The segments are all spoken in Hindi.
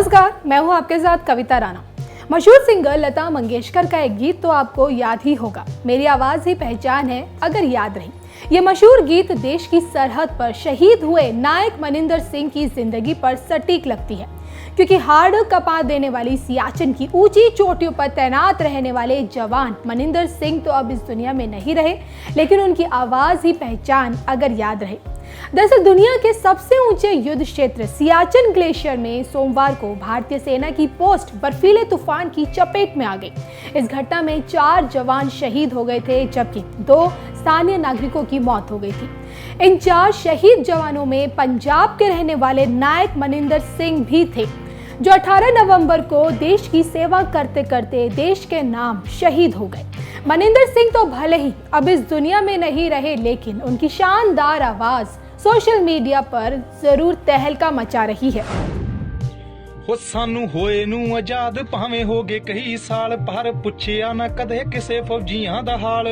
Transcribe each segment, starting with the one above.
नमस्कार, मैं हूं आपके साथ कविता राणा। मशहूर सिंगर लता मंगेशकर का एक गीत तो आपको याद ही होगा, मेरी आवाज ही पहचान है अगर याद रही। ये मशहूर गीत देश की सरहद पर शहीद हुए नायक मनिंदर सिंह की जिंदगी पर सटीक लगती है, क्योंकि हाड़ कपा देने वाली सियाचिन की ऊंची चोटियों पर तैनात रहने वाले जवान मनिंदर सिंह तो अब इस दुनिया में नहीं रहे, लेकिन उनकी आवाज ही पहचान अगर याद रहे। दरअसल दुनिया के सबसे ऊंचे युद्ध क्षेत्र सियाचिन ग्लेशियर में सोमवार को भारतीय सेना की पोस्ट बर्फीले तूफान की चपेट में आ गई। इस घटना में 4 जवान शहीद हो गए थे, जबकि 2 स्थानीय नागरिकों की मौत हो गई थी। इन 4 शहीद जवानों में पंजाब के रहने वाले नायक मनिंदर सिंह भी थे, जो 18 नवंबर को देश की सेवा करते करते देश के नाम शहीद हो गए। मनिंदर सिंह तो भले ही अब इस दुनिया में नहीं रहे, लेकिन उनकी शानदार आवाज सोशल मीडिया पर जरूर तहलका मचा रही है। हो सानू होए नू आजाद भावें हो गए कई साल, पर पुछया ना कदे किसे फौजियां दा हाल।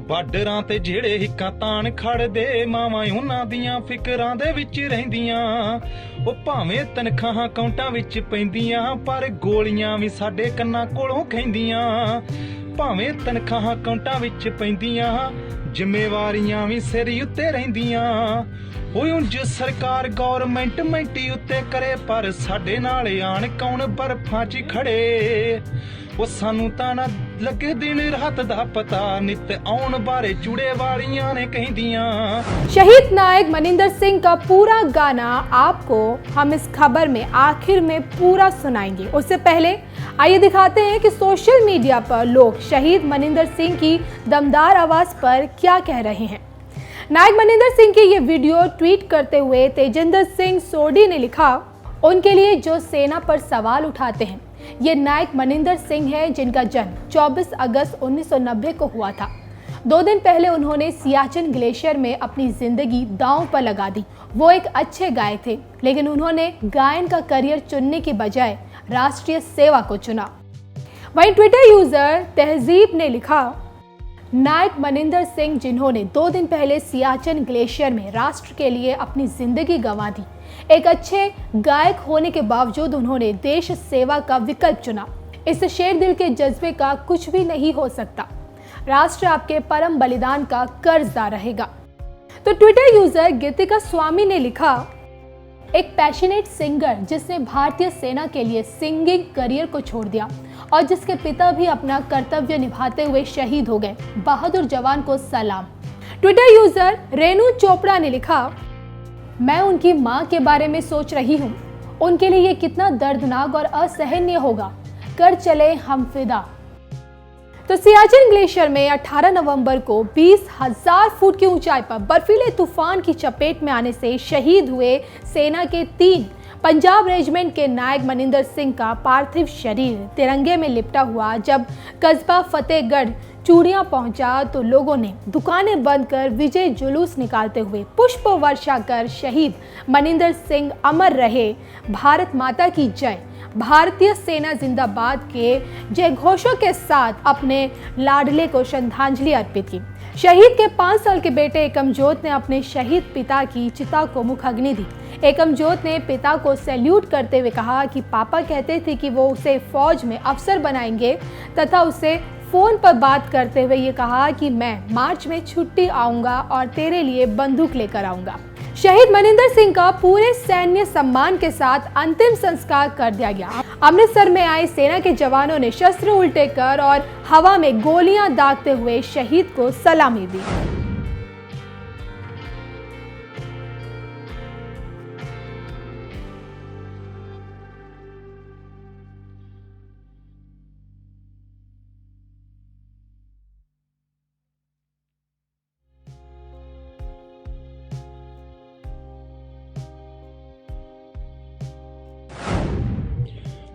बार्डरां ते जेड़े हिक्कां तान खड़दे, मावां उन्हां दियां फिकरां दे विच रहिंदियां। ओ भावें तनखाहां अकाउंटां विच पैंदियां, पर गोलियां भी साडे कन्नां कोलों खैंदियां। भावें तनखाहां अकाउंटां विच पैंदियां, जिम्मेवारियां भी सिर उत्ते रहिंदियां। ओए उंज सरकार गौरमेंट मैंटी उत्ते करे, पर साडे नाल आण कौन बर्फां च खड़े। ओ सानू तां ना लगे दिन रात दा पता, नित आउण बारे जुड़े वालियां ने कहिंदियां। शहीद नायक मनिंदर सिंह का पूरा गाना आपको हम इस खबर में आखिर में पूरा सुनाएंगे। उससे पहले आइए दिखाते हैं कि सोशल मीडिया पर लोग शहीद मनिंदर सिंह की दमदार आवाज पर क्या कह रहे हैं। नायक मनिंदर सिंह की ये वीडियो ट्वीट करते हुए तेजिंदर सिंह सोडी ने लिखा, उनके लिए जो सेना पर सवाल उठाते हैं, ये नायक मनिंदर सिंह है, जिनका जन्म 24 अगस्त 1990 को हुआ था। 2 दिन पहले उन्होंने सियाचिन ग्लेशियर में अपनी जिंदगी दांव पर लगा दी। वो एक अच्छे गायक थे, लेकिन उन्होंने गायन का करियर चुनने की बजाय राष्ट्रीय सेवा को चुना। वहीं ट्विटर यूजर तहजीब ने लिखा, नायक मनिंदर सिंह, जिन्होंने 2 दिन पहले सियाचिन ग्लेशियर में राष्ट्र के लिए अपनी जिंदगी गंवा दी, एक अच्छे गायक होने के बावजूद उन्होंने देश सेवा का विकल्प चुना। इस शेर दिल के जज्बे का कुछ भी नहीं हो सकता। राष्ट्र आपके परम बलिदान का कर्जदार रहेगा। तो ट्विटर यूजर गीतिका स्वामी ने लिखा, एक पैशनेट सिंगर जिसने भारतीय सेना के लिए सिंगिंग करियर को छोड़ दिया और जिसके पिता भी अपना कर्तव्य निभाते हुए शहीद हो गए, बहादुर जवान को सलाम। ट्विटर यूजर रेनू चोपड़ा ने लिखा, मैं उनकी मां के बारे में सोच रही हूं, उनके लिए ये कितना दर्दनाक और असहनीय होगा, कर चले हम फिदा। तो सियाचिन ग्लेशियर में 18 नवंबर को 20,000 फुट की ऊंचाई पर बर्फीले तूफान की चपेट में आने से शहीद हुए सेना के 3 पंजाब रेजिमेंट के नायक मनिंदर सिंह का पार्थिव शरीर तिरंगे में लिपटा हुआ जब कस्बा फतेहगढ़ चूड़ियां पहुंचा, तो लोगों ने दुकानें बंद कर विजय जुलूस निकालते हुए पुष्प वर्षा कर शहीद मनिंदर सिंह अमर रहे, भारत माता की जय, भारतीय सेना जिंदाबाद के जय घोषों के साथ अपने लाडले को श्रद्धांजलि अर्पित की। शहीद के 5 साल के बेटे एकमजोत ने अपने शहीद पिता की चिता को मुखाग्नि दी। एकमजोत ने पिता को सैल्यूट करते हुए कहा कि पापा कहते थे कि वो उसे फौज में अफसर बनाएंगे, तथा उसे फोन पर बात करते हुए ये कहा कि मैं मार्च में छुट्टी आऊंगा और तेरे लिए बंदूक लेकर आऊंगा। शहीद मनिंदर सिंह का पूरे सैन्य सम्मान के साथ अंतिम संस्कार कर दिया गया। अमृतसर में आए सेना के जवानों ने शस्त्र उल्टे कर और हवा में गोलियां दागते हुए शहीद को सलामी दी।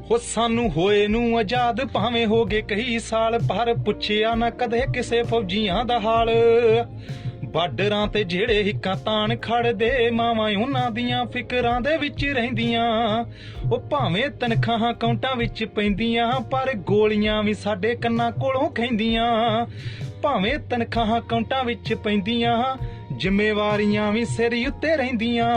हो सानू होए नू आजाद भावें हो गए कई साल, पर पुछया ना कदे किसे फौजियां दा हाल। बार्डरां ते जेड़े हिक्कां तान खड़दे, मावां उन्हां दियां फिकरां दे विच रहिंदियां। ओ भावें तनखाहां अकाउंटां विच पैंदियां, पर गोलियां भी साडे कन्नां कोलों खैंदियां। भावें तनखाहां अकाउंटां विच पैंदियां, जिम्मेवारियां भी सिर उत्ते रहिंदियां।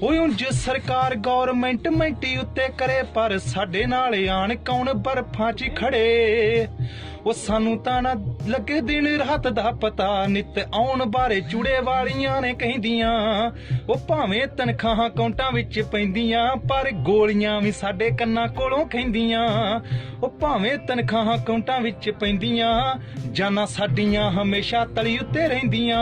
ਓਏ ਉਂਝ ਸਰਕਾਰ ਗੌਰਮੈਂਟ ਮੈਂਟੀ ਉੱਤੇ ਕਰੇ, ਪਰ ਸਾਡੇ ਨਾਲ ਆਣ ਕੌਣ ਬਰਫਾਂ 'ਚ ਖੜੇ। ਉਹ ਸਾਨੂੰ ਤਾਂ ਨਾ ਲੱਗੇ ਦਿਨ ਰਾਤ ਦਾ ਪਤਾ, ਨਿੱਤ ਆਉਣ ਬਾਰੇ ਚੂੜੇ ਵਾਲੀਆਂ ਨੇ ਕਹਿੰਦੀਆਂ। ਉਹ ਭਾਵੇਂ ਤਨਖਾਹਾਂ ਅਕਾਊਂਟਾਂ ਵਿੱਚ ਪੈਂਦੀਆਂ, ਪਰ ਗੋਲੀਆਂ ਵੀ ਸਾਡੇ ਕੰਨਾਂ ਕੋਲੋਂ ਖੈਂਦੀਆਂ। ਉਹ ਭਾਵੇਂ ਤਨਖਾਹਾਂ ਅਕਾਊਂਟਾਂ ਵਿੱਚ ਪੈਂਦੀਆਂ, ਜਾਨਾਂ ਸਾਡੀਆਂ ਹਮੇਸ਼ਾ ਤਲੀ ਉੱਤੇ ਰਹਿੰਦੀਆਂ।